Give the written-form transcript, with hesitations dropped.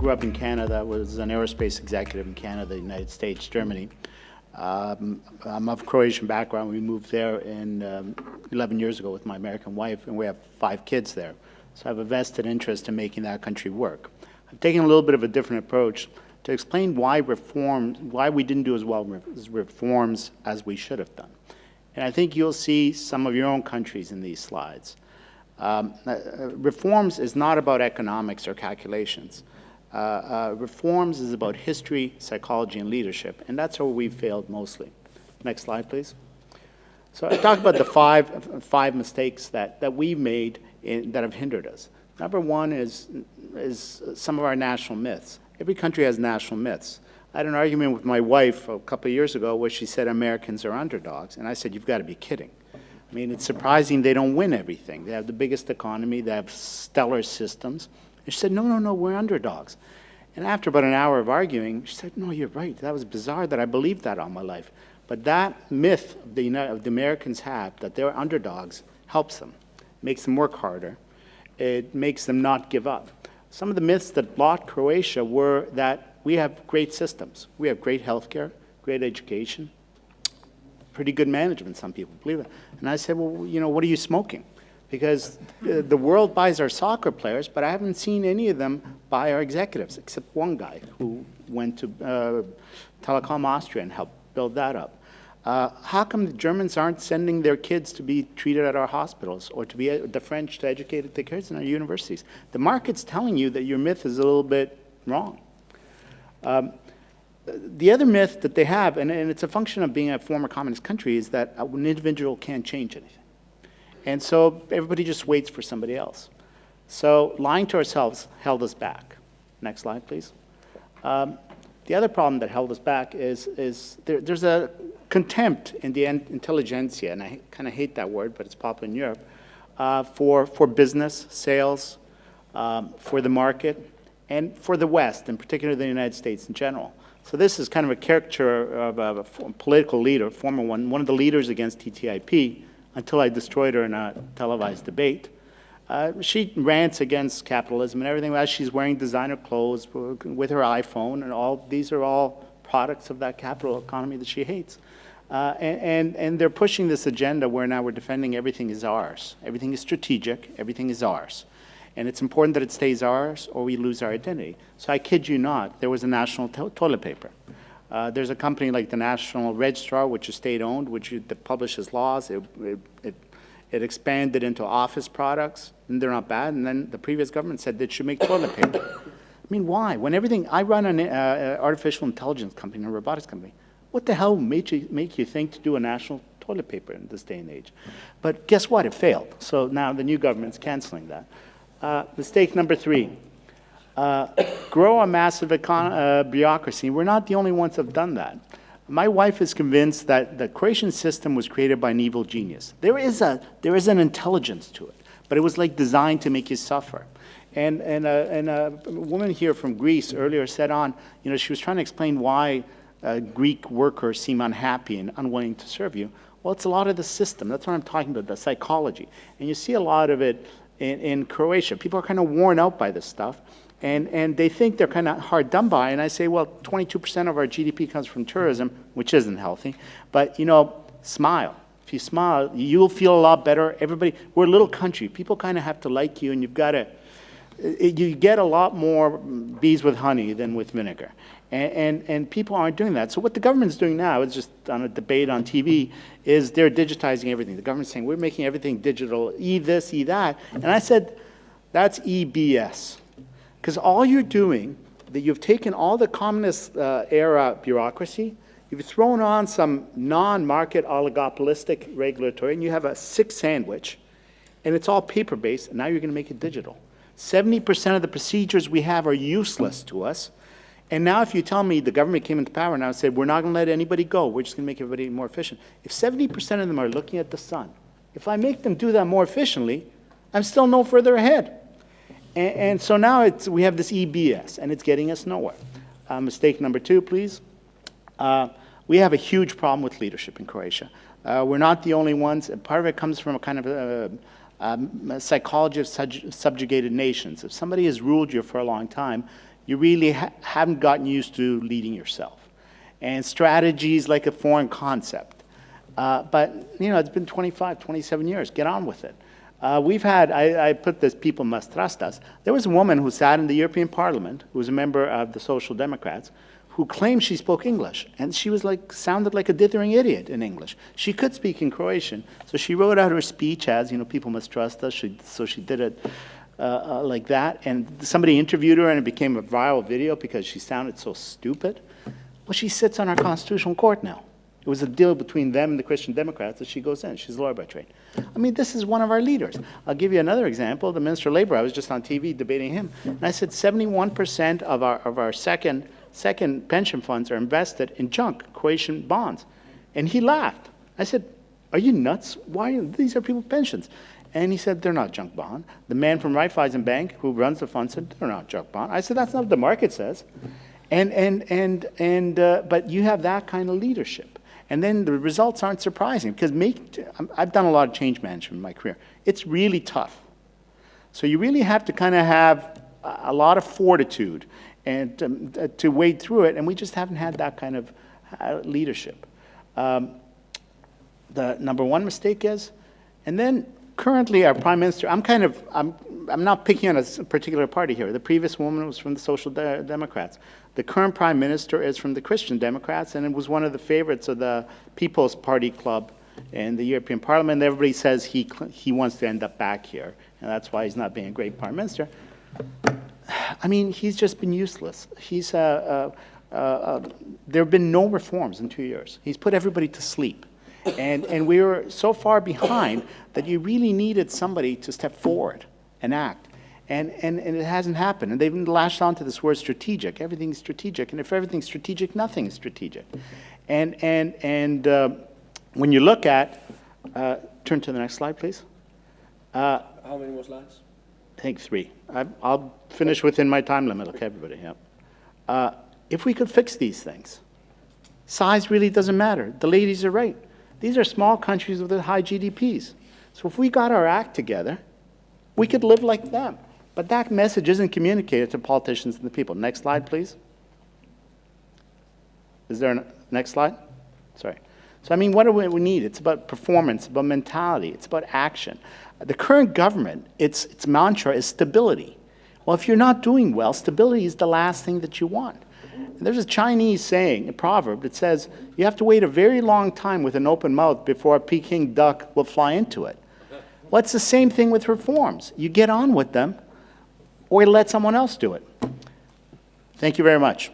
grew up in Canada, was an aerospace executive in Canada, United States, Germany. I'm of Croatian background. We moved there 11 years ago with my American wife, and we have 5 kids there. So I have a vested interest in making that country work. I've taken a little bit of a different approach to explain why we didn't do as well as reforms as we should have done. And I think you'll see some of your own countries in these slides. Reforms is not about economics or calculations. Reforms is about history, psychology, and leadership, and that's where we've failed mostly. Next slide, please. So I talked about the five mistakes that we've made that have hindered us. Number one is some of our national myths. Every country has national myths. I had an argument with my wife a couple of years ago where she said Americans are underdogs, and I said, you've got to be kidding. I mean, it's surprising they don't win everything. They have the biggest economy, they have stellar systems. And she said, no, we're underdogs. And after about an hour of arguing, she said, no, you're right. That was bizarre that I believed that all my life. But that myth of the Americans have, that they're underdogs, helps them, makes them work harder. It makes them not give up. Some of the myths that blocked Croatia were that we have great systems. We have great healthcare, great education, pretty good management, some people believe it. And I said, well, you know, what are you smoking? Because the world buys our soccer players, but I haven't seen any of them buy our executives, except one guy who went to Telekom Austria and helped build that up. How come the Germans aren't sending their kids to be treated at our hospitals, or to be the French to educate their kids in our universities? The market's telling you that your myth is a little bit wrong. The other myth that they have, and it's a function of being a former communist country, is that an individual can't change anything. And so everybody just waits for somebody else. So lying to ourselves held us back. Next slide, please. The other problem that held us back is there's a contempt in the intelligentsia, and I kind of hate that word, but it's popular in Europe, for business, sales, for the market, and for the West, in particular the United States in general. So this is kind of a caricature of a political leader, former one of the leaders against TTIP, until I destroyed her in a televised debate. She rants against capitalism and everything as she's wearing designer clothes with her iPhone, and these are all products of that capital economy that she hates. And they're pushing this agenda where now we're defending everything is ours. Everything is strategic, everything is ours. And it's important that it stays ours or we lose our identity. So I kid you not, there was a national toilet paper. There's a company like the National Registrar, which is state-owned, that publishes laws. It expanded into office products, and they're not bad. And then the previous government said they should make toilet paper. I mean, why? When I run an artificial intelligence company, a robotics company. What the hell make you think to do a national toilet paper in this day and age? But guess what? It failed. So now the new government's canceling that. Mistake number 3. Grow a massive bureaucracy. We're not the only ones that have done that. My wife is convinced that the Croatian system was created by an evil genius. There is an intelligence to it, but it was like designed to make you suffer. And a woman here from Greece earlier said she was trying to explain why Greek workers seem unhappy and unwilling to serve you. Well, it's a lot of the system. That's what I'm talking about, the psychology. And you see a lot of it in Croatia. People are kind of worn out by this stuff, and they think they're kind of hard done by. And I say, well, 22% of our GDP comes from tourism, which isn't healthy. But, smile. If you smile, you'll feel a lot better. We're a little country. People kind of have to like you, and you get a lot more bees with honey than with vinegar. And people aren't doing that. So what the government's doing now, is just on a debate on TV, is they're digitizing everything. The government's saying, we're making everything digital, this, that. And I said, that's EBS. Because all you're doing, that you've taken all the communist era bureaucracy, you've thrown on some non-market oligopolistic regulatory, and you have a sick sandwich, and it's all paper-based, and now you're going to make it digital. 70% of the procedures we have are useless to us. And now if you tell me the government came into power now and said, we're not going to let anybody go, we're just going to make everybody more efficient. If 70% of them are looking at the sun, if I make them do that more efficiently, I'm still no further ahead. And so now we have this EBS, and it's getting us nowhere. Mistake number 2, please. We have a huge problem with leadership in Croatia. We're not the only ones. And part of it comes from a kind of a psychology of subjugated nations. If somebody has ruled you for a long time, you really haven't gotten used to leading yourself. And strategy is like a foreign concept. But, you know, it's been 25, 27 years. Get on with it. We've had, I put this, people must trust us. There was a woman who sat in the European Parliament, who was a member of the Social Democrats, who claimed she spoke English. And she was like, sounded like a dithering idiot in English. She could speak in Croatian. So she wrote out her speech as, you know, people must trust us. So she did it like that. And somebody interviewed her and it became a viral video because she sounded so stupid. Well, she sits on our Constitutional Court now. It was a deal between them and the Christian Democrats that she goes in. She's a lawyer by trade. I mean, this is one of our leaders. I'll give you another example. The Minister of Labor, I was just on TV debating him, and I said 71% of our second pension funds are invested in junk, Croatian bonds. And he laughed. I said, are you nuts? Why? These are people's pensions. And he said, they're not junk bond. The man from Raiffeisen Bank who runs the fund said, they're not junk bond. I said, that's not what the market says. But you have that kind of leadership. And then the results aren't surprising because I've done a lot of change management in my career. It's really tough. So you really have to kind of have a lot of fortitude and to wade through it, and we just haven't had that kind of leadership. The number one mistake is, and then currently our Prime Minister, I'm not picking on a particular party here. The previous woman was from the Social Democrats. The current Prime Minister is from the Christian Democrats, and it was one of the favorites of the People's Party Club in the European Parliament. Everybody says he wants to end up back here, and that's why he's not being a great Prime Minister. I mean, he's just been useless. There have been no reforms in 2 years. He's put everybody to sleep. And we were so far behind that you really needed somebody to step forward and act. And it hasn't happened. And they've lashed onto this word strategic. Everything's strategic. And if everything's strategic, nothing is strategic. And when you look at, turn to the next slide, please. How many more slides? I think 3. I'll finish within my time limit. Okay, everybody, yeah. If we could fix these things, size really doesn't matter. The ladies are right. These are small countries with high GDPs. So if we got our act together, we could live like them. But that message isn't communicated to politicians and the people. Next slide, please. Is there a next slide? Sorry. So, I mean, what do we need? It's about performance, about mentality. It's about action. The current government, its mantra is stability. Well, if you're not doing well, stability is the last thing that you want. And there's a Chinese saying, a proverb, that says you have to wait a very long time with an open mouth before a Peking duck will fly into it. Well, it's the same thing with reforms. You get on with them, or you let someone else do it. Thank you very much.